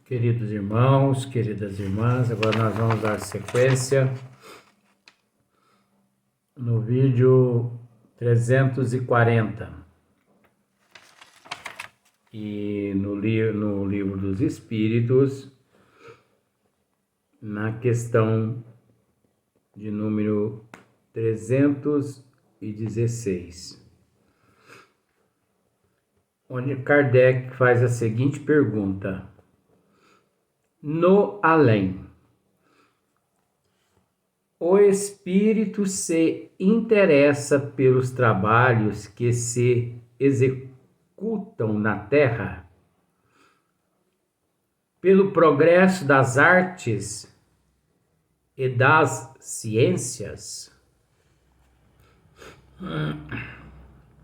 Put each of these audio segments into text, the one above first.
Queridos irmãos, queridas irmãs, agora nós vamos dar sequência no vídeo 340 e no livro dos Espíritos, na questão de número 316, onde Kardec faz a seguinte pergunta: no além, o espírito se interessa pelos trabalhos que se executam na Terra, pelo progresso das artes e das ciências?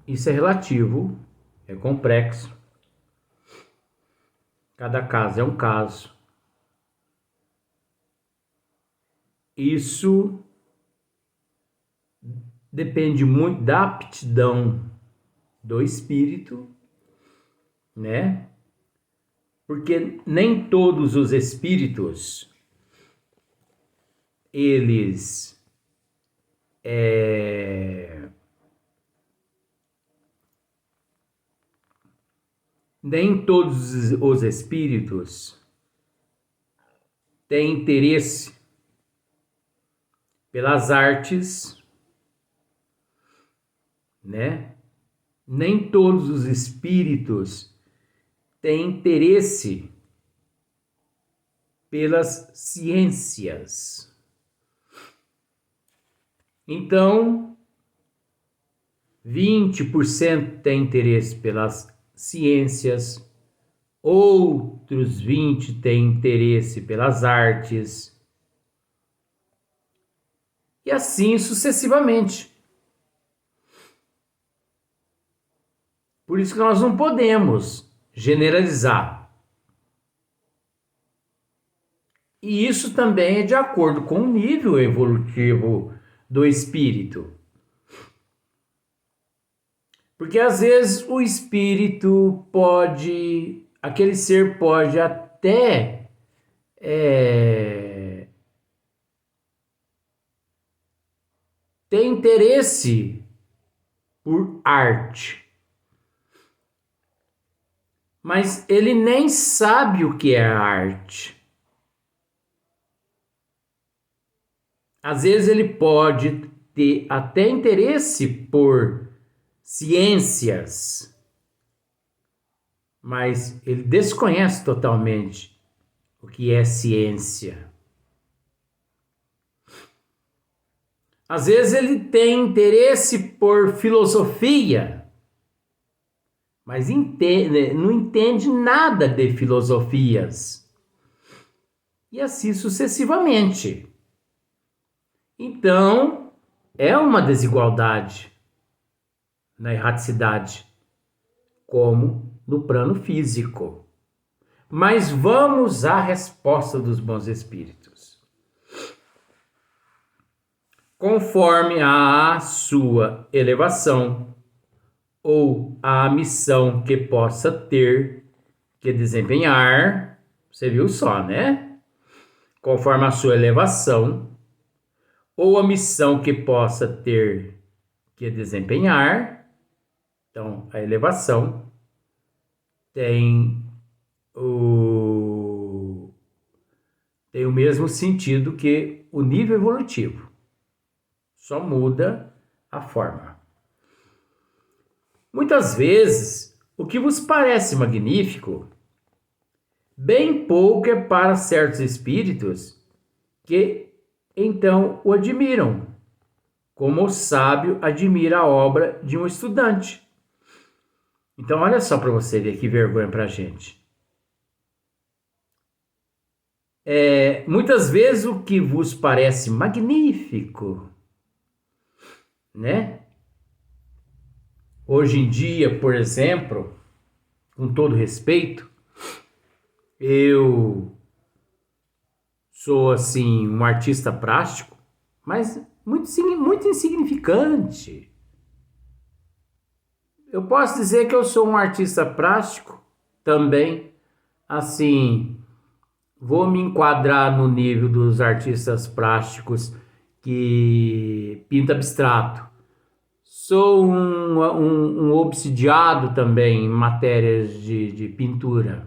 Isso é relativo, é complexo. Cada caso é um caso. Isso depende muito da aptidão do espírito, né? Porque nem todos os espíritos, eles nem todos os espíritos têm interesse pelas artes, né? Nem todos os espíritos têm interesse pelas ciências. Então, 20% têm interesse pelas ciências, outros 20% têm interesse pelas artes, e assim sucessivamente. Por isso que nós não podemos generalizar. E isso também é de acordo com o nível evolutivo do espírito. Porque às vezes o espírito pode, aquele ser pode até ter interesse por arte, mas ele nem sabe o que é arte. Às vezes ele pode ter até interesse por ciências, mas ele desconhece totalmente o que é ciência. Às vezes ele tem interesse por filosofia, mas não entende nada de filosofias. E assim sucessivamente. Então, é uma desigualdade na erraticidade, como no plano físico. Mas vamos à resposta dos bons espíritos. Conforme a sua elevação ou a missão que possa ter que desempenhar, você viu só, né? Conforme a sua elevação ou a missão que possa ter que desempenhar. Então, a elevação tem o mesmo sentido que o nível evolutivo. Só muda a forma. Muitas vezes, o que vos parece magnífico, bem pouco é para certos espíritos que então o admiram, como o sábio admira a obra de um estudante. Então, olha só para você ver que vergonha para a gente. Muitas vezes o que vos parece magnífico, né? Hoje em dia, por exemplo, com todo respeito, eu sou assim um artista plástico, mas muito insignificante. Eu posso dizer que eu sou um artista plástico também, assim, vou me enquadrar no nível dos artistas plásticos que pinta abstrato. Sou um obsidiado também em matérias de pintura,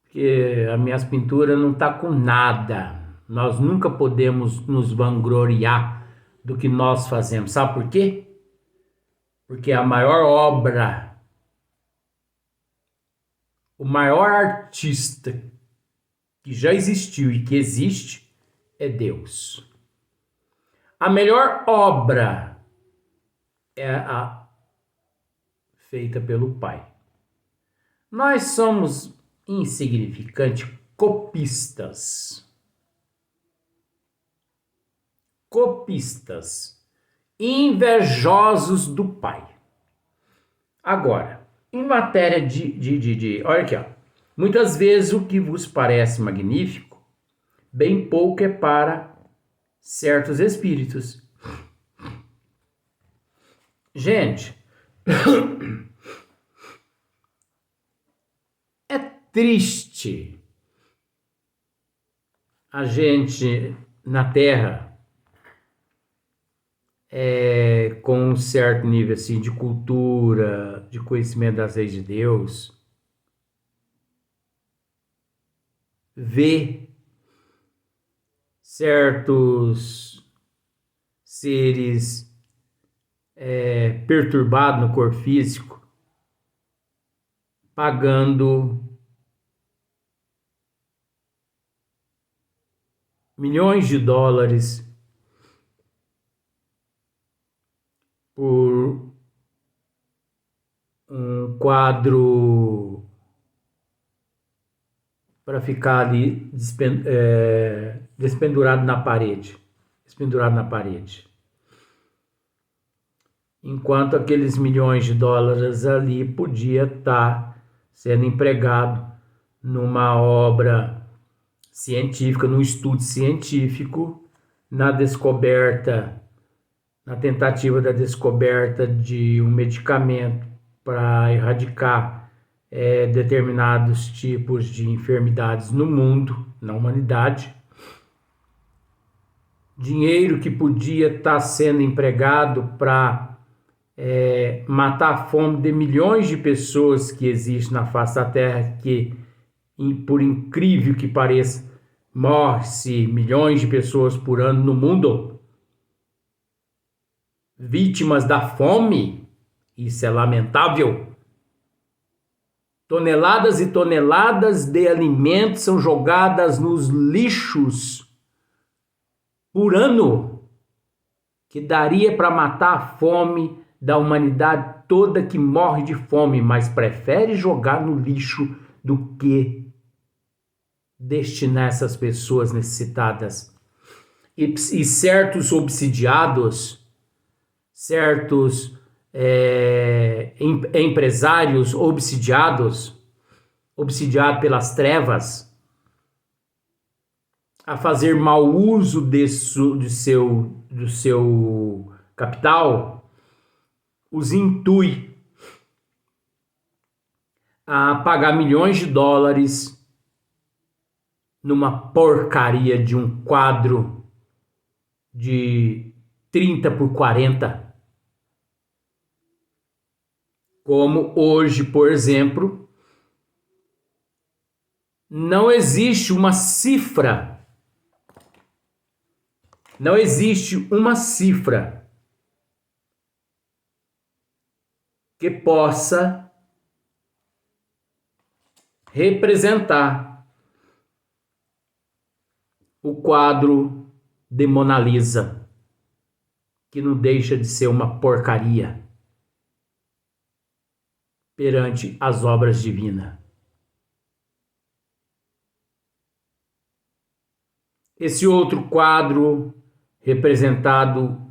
porque as minhas pinturas não tá com nada. Nós nunca podemos nos vangloriar do que nós fazemos. Sabe por quê? Porque a maior obra, o maior artista que já existiu e que existe é Deus. A melhor obra é a feita pelo Pai. Nós somos insignificantes copistas. Copistas. Invejosos do Pai. Agora, em matéria olha aqui, ó. Muitas vezes o que vos parece magnífico, bem pouco é para certos espíritos. Gente, é triste a gente na Terra com um certo nível assim, de cultura, de conhecimento das leis de Deus, ver certos seres perturbados no corpo físico, pagando milhões de dólares por um quadro para ficar ali despendurado na parede. Enquanto aqueles milhões de dólares ali podia estar sendo empregado numa obra científica, num estudo científico, na tentativa da descoberta de um medicamento para erradicar determinados tipos de enfermidades no mundo, na humanidade. Dinheiro que podia estar sendo empregado para matar a fome de milhões de pessoas que existem na face da Terra, que, por incrível que pareça, morre-se milhões de pessoas por ano no mundo, vítimas da fome. Isso é lamentável. Toneladas e toneladas de alimentos são jogadas nos lixos por ano, que daria para matar a fome da humanidade toda que morre de fome, mas prefere jogar no lixo do que destinar essas pessoas necessitadas. E certos obsidiados, certos empresários obsidiados pelas trevas, a fazer mau uso do seu capital, os intui a pagar milhões de dólares numa porcaria de um quadro de 30 por 40. Como hoje, por exemplo, não existe uma cifra que possa representar o quadro de Mona Lisa, que não deixa de ser uma porcaria perante as obras divinas. Esse outro quadro representado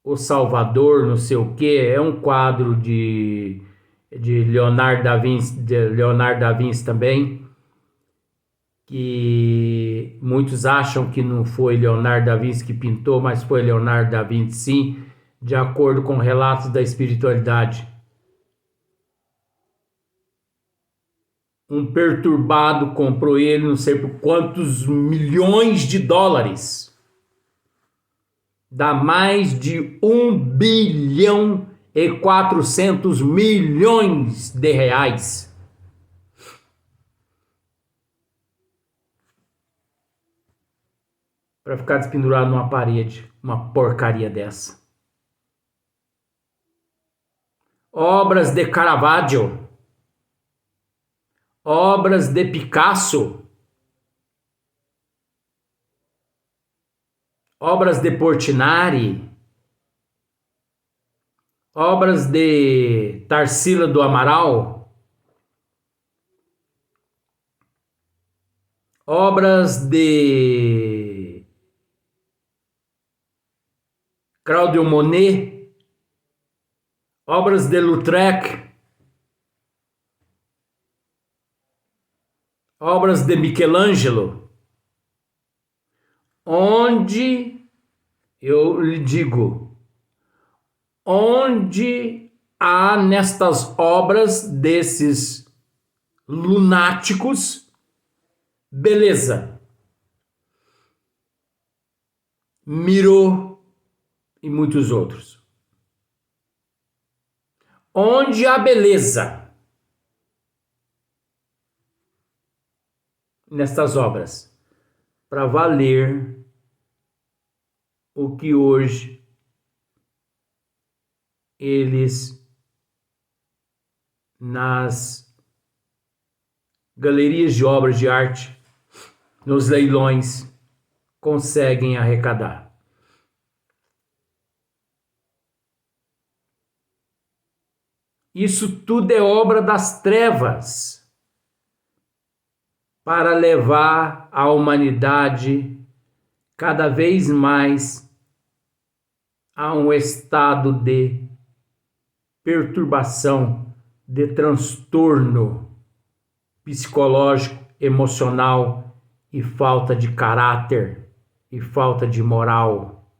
o Salvador, não sei o que, é um quadro de Leonardo da Vinci também, que muitos acham que não foi Leonardo da Vinci que pintou, mas foi Leonardo da Vinci sim, de acordo com relatos da espiritualidade. Um perturbado comprou ele não sei por quantos milhões de dólares. Dá mais de 1,4 bilhão de reais. Para ficar despendurado numa parede, uma porcaria dessa. Obras de Caravaggio, obras de Picasso, obras de Portinari, obras de Tarsila do Amaral, obras de Claude Monet, obras de Lautrec, obras de Michelangelo, onde, eu lhe digo, onde há nestas obras desses lunáticos beleza, Miro e muitos outros. Onde há beleza nestas obras, para valer o que hoje eles nas galerias de obras de arte, nos leilões, conseguem arrecadar. Isso tudo é obra das trevas para levar a humanidade cada vez mais a um estado de perturbação, de transtorno psicológico, emocional e falta de caráter e falta de moral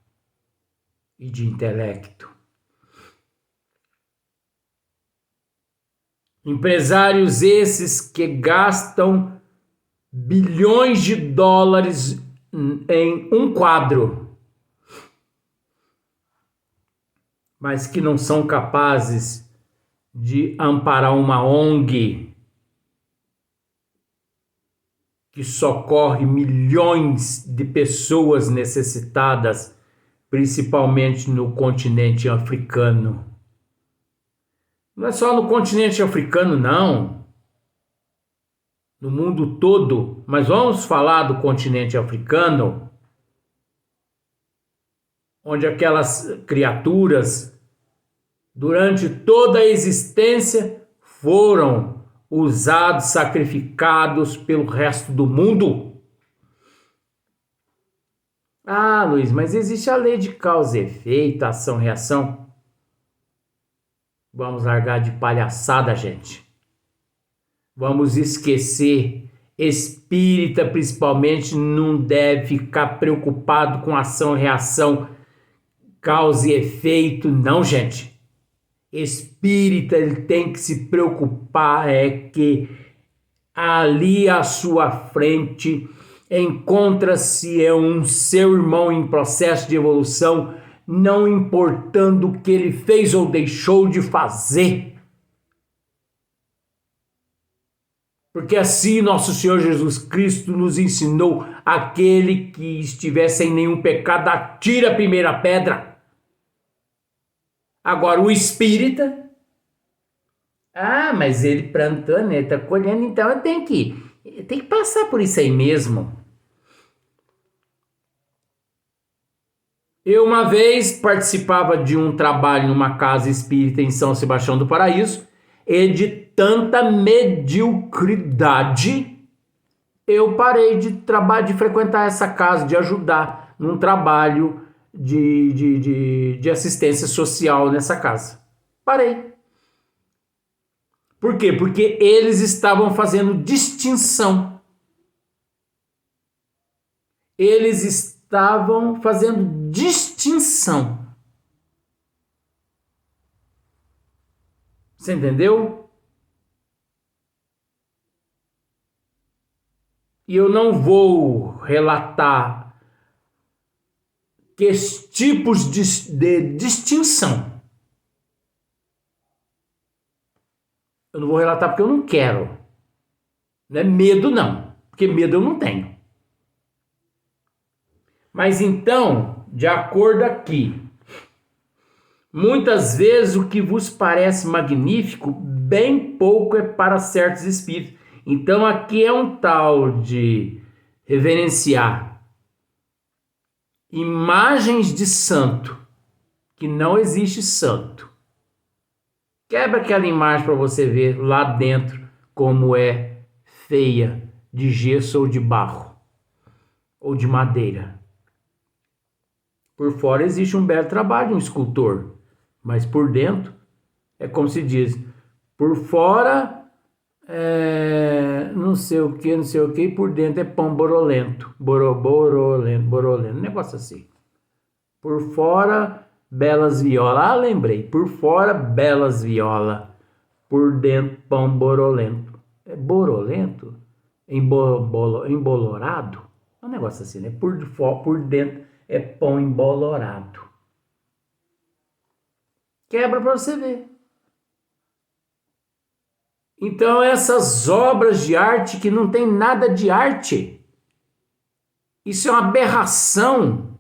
e de intelecto. Empresários esses que gastam bilhões de dólares em um quadro, mas que não são capazes de amparar uma ONG que socorre milhões de pessoas necessitadas, principalmente no continente africano. Não é só no continente africano, não. No mundo todo. Mas vamos falar do continente africano, onde aquelas criaturas, durante toda a existência, foram usados, sacrificados pelo resto do mundo. Ah, Luiz, mas existe a lei de causa e efeito, ação e reação. Vamos largar de palhaçada, gente. Vamos esquecer. Espírita, principalmente, não deve ficar preocupado com ação e reação, causa e efeito, não, gente. Espírita, ele tem que se preocupar que ali à sua frente encontra-se um seu irmão em processo de evolução, não importando o que ele fez ou deixou de fazer. Porque assim nosso Senhor Jesus Cristo nos ensinou: aquele que estiver sem nenhum pecado, atira a primeira pedra. Agora o espírita, mas ele plantou, né? Está colhendo, então eu tenho que passar por isso aí mesmo. Eu uma vez participava de um trabalho numa casa espírita em São Sebastião do Paraíso, e de tanta mediocridade eu parei de frequentar essa casa, de ajudar num trabalho de assistência social nessa casa. Parei. Por quê? Porque eles estavam fazendo distinção. Eles estavam fazendo distinção. Você entendeu? e eu não vou relatar que tipos de distinção. Eu não vou relatar porque eu não quero. Não é medo, não. Porque medo eu não tenho. Mas então, de acordo aqui, muitas vezes o que vos parece magnífico, bem pouco é para certos espíritos. Então aqui é um tal de reverenciar imagens de santo, que não existe santo. Quebra aquela imagem para você ver lá dentro como é feia, de gesso ou de barro, ou de madeira. Por fora existe um belo trabalho de um escultor, mas por dentro é como se diz, por fora não sei o que, e por dentro é pão borolento, borolento, um negócio assim. Por fora, belas violas, lembrei, por fora, belas violas, por dentro, pão borolento. É borolento? Embolorado? É um negócio assim, né? Por dentro é pão embolorado. Quebra para você ver. Então essas obras de arte que não tem nada de arte, isso é uma aberração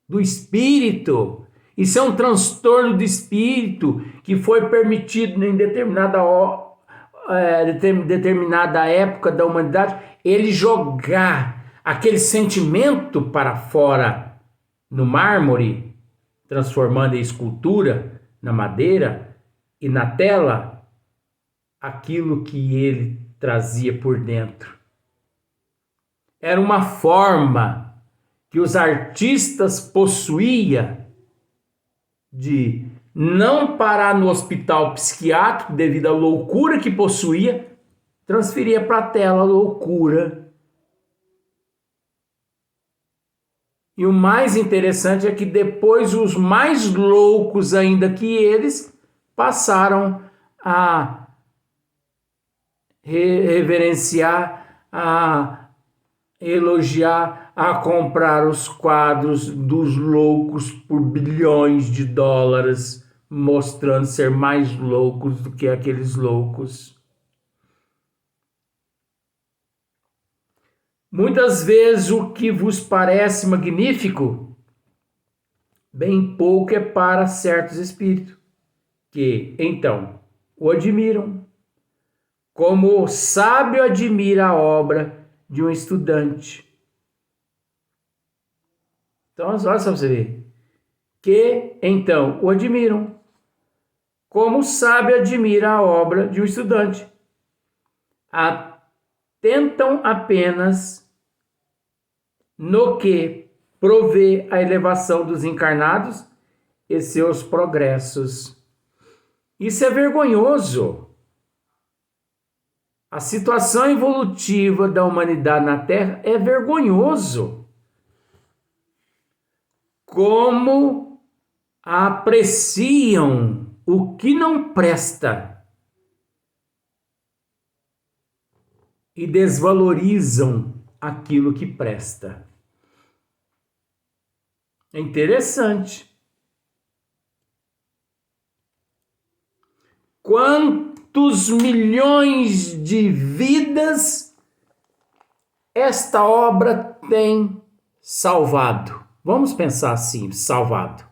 do espírito, isso é um transtorno do espírito que foi permitido em determinada época da humanidade, ele jogar aquele sentimento para fora no mármore, transformando em escultura, na madeira e na tela, aquilo que ele trazia por dentro. Era uma forma que os artistas possuíam de não parar no hospital psiquiátrico devido à loucura que possuía, transferia para a tela a loucura. E o mais interessante é que depois os mais loucos ainda que eles passaram a reverenciar, a elogiar, a comprar os quadros dos loucos por bilhões de dólares, mostrando ser mais loucos do que aqueles loucos. Muitas vezes o que vos parece magnífico, bem pouco é para certos espíritos, que então o admiram, como o sábio admira a obra de um estudante. Então, olha só para você ver. Que, então, o admiram, como o sábio admira a obra de um estudante. Atentam apenas no que provê a elevação dos encarnados e seus progressos. Isso é vergonhoso. A situação evolutiva da humanidade na Terra é vergonhoso. Como apreciam o que não presta e desvalorizam aquilo que presta. É interessante. Quantos milhões de vidas esta obra tem salvado? Vamos pensar assim, salvado.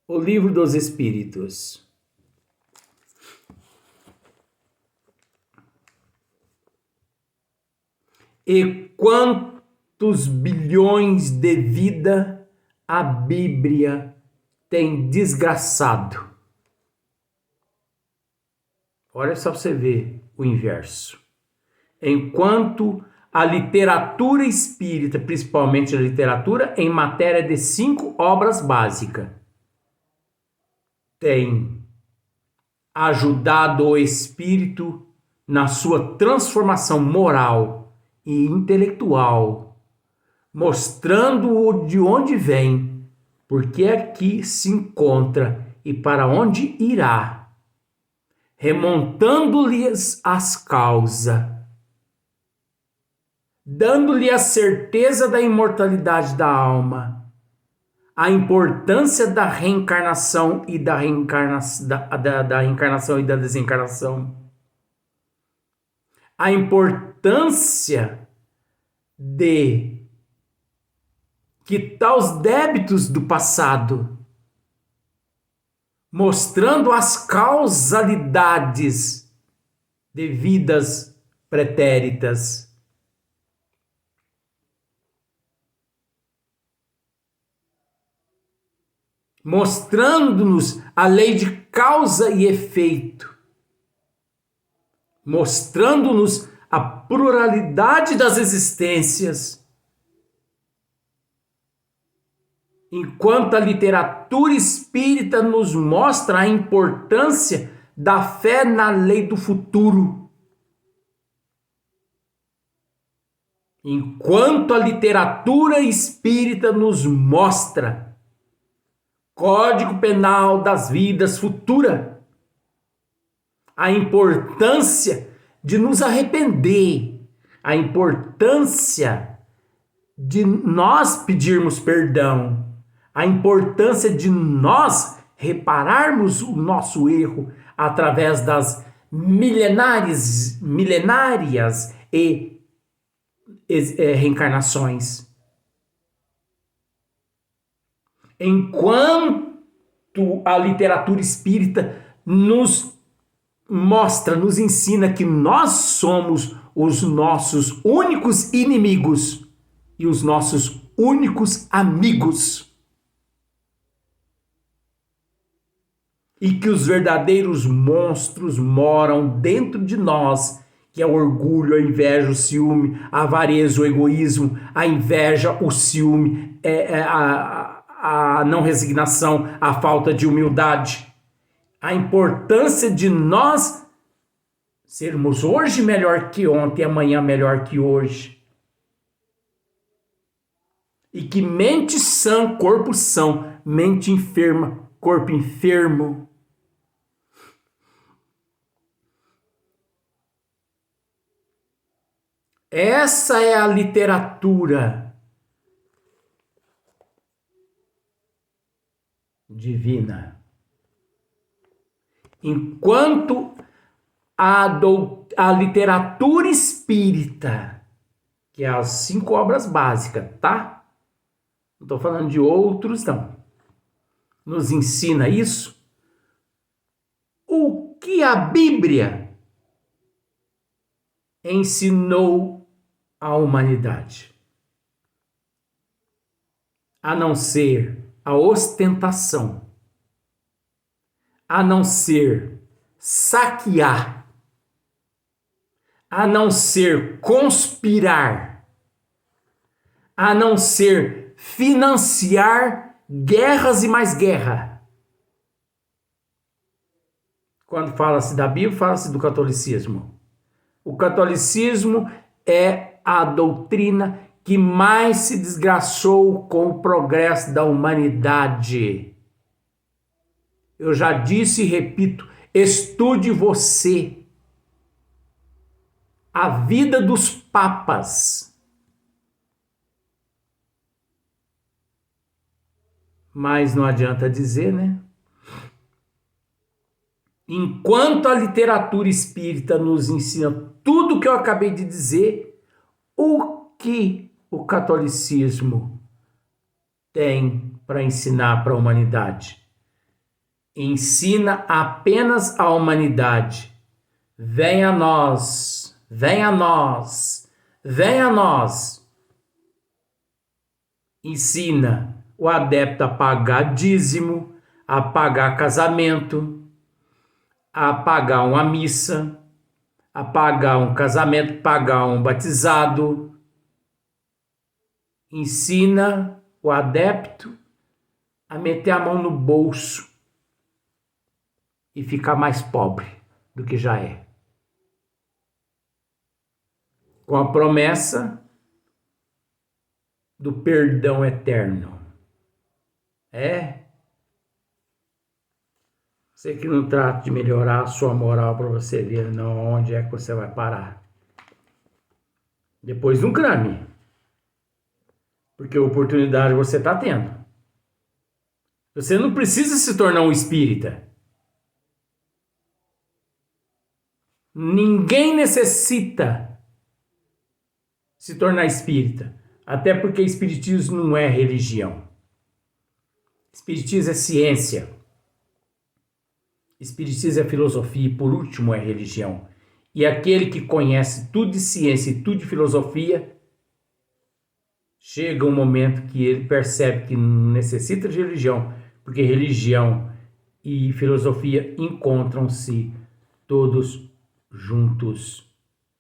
O Livro dos Espíritos. E quantos bilhões de vida a Bíblia tem desgraçado? Olha só para você ver o inverso. Enquanto a literatura espírita, principalmente a literatura em matéria de 5 obras básicas, tem ajudado o espírito na sua transformação moral e intelectual, mostrando-o de onde vem, porque aqui se encontra e para onde irá, remontando-lhes as causas. dando-lhe a certeza da imortalidade da alma, a importância da reencarnação e da reencarnação e da desencarnação, a importância de quitar os débitos do passado, mostrando as causalidades de vidas pretéritas. Mostrando-nos a lei de causa e efeito, mostrando-nos a pluralidade das existências, enquanto a literatura espírita nos mostra a importância da fé na lei do futuro. Enquanto a literatura espírita nos mostra Código Penal das Vidas Futuras, a importância de nos arrepender, a importância de nós pedirmos perdão, a importância de nós repararmos o nosso erro através das milenárias reencarnações. Enquanto a literatura espírita nos mostra, nos ensina que nós somos os nossos únicos inimigos e os nossos únicos amigos. E que os verdadeiros monstros moram dentro de nós, que é o orgulho, a inveja, o ciúme, a avareza, o egoísmo, a inveja, o ciúme, a não resignação, a falta de humildade. A importância de nós sermos hoje melhor que ontem, amanhã melhor que hoje. E que mente sã, corpo são, mente enferma, corpo enfermo. Essa é a literatura divina. Enquanto a literatura espírita, que é as 5 obras básicas, tá? Não estou falando de outros, não. Nos ensina isso. O que a Bíblia ensinou à humanidade? A não ser a ostentação, a não ser saquear, a não ser conspirar, a não ser financiar guerras e mais guerra. Quando fala-se da Bíblia, fala-se do catolicismo. O catolicismo é a doutrina que mais se desgraçou com o progresso da humanidade. Eu já disse e repito, estude você a vida dos papas. Mas não adianta dizer, né? Enquanto a literatura espírita nos ensina tudo o que eu acabei de dizer, o que o catolicismo tem para ensinar para a humanidade? Ensina apenas à humanidade: venha a nós, venha a nós, venha a nós. Ensina o adepto a pagar dízimo, a pagar casamento, a pagar uma missa, a pagar um casamento, pagar um batizado. Ensina o adepto a meter a mão no bolso e ficar mais pobre do que já é, com a promessa do perdão eterno. Você que não trata de melhorar a sua moral para você ver não onde é que você vai parar. Depois de um crame. Porque oportunidade você está tendo. Você não precisa se tornar um espírita. Ninguém necessita se tornar espírita. Até porque espiritismo não é religião. Espiritismo é ciência. Espiritismo é filosofia e, por último, é religião. E aquele que conhece tudo de ciência e tudo de filosofia, chega um momento que ele percebe que não necessita de religião, porque religião e filosofia encontram-se todos juntos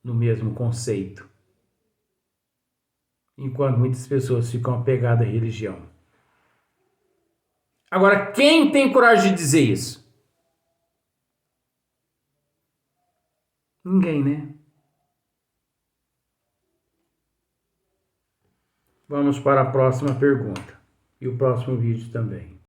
no mesmo conceito. Enquanto muitas pessoas ficam apegadas à religião. Agora, quem tem coragem de dizer isso? Ninguém, né? Vamos para a próxima pergunta. E o próximo vídeo também.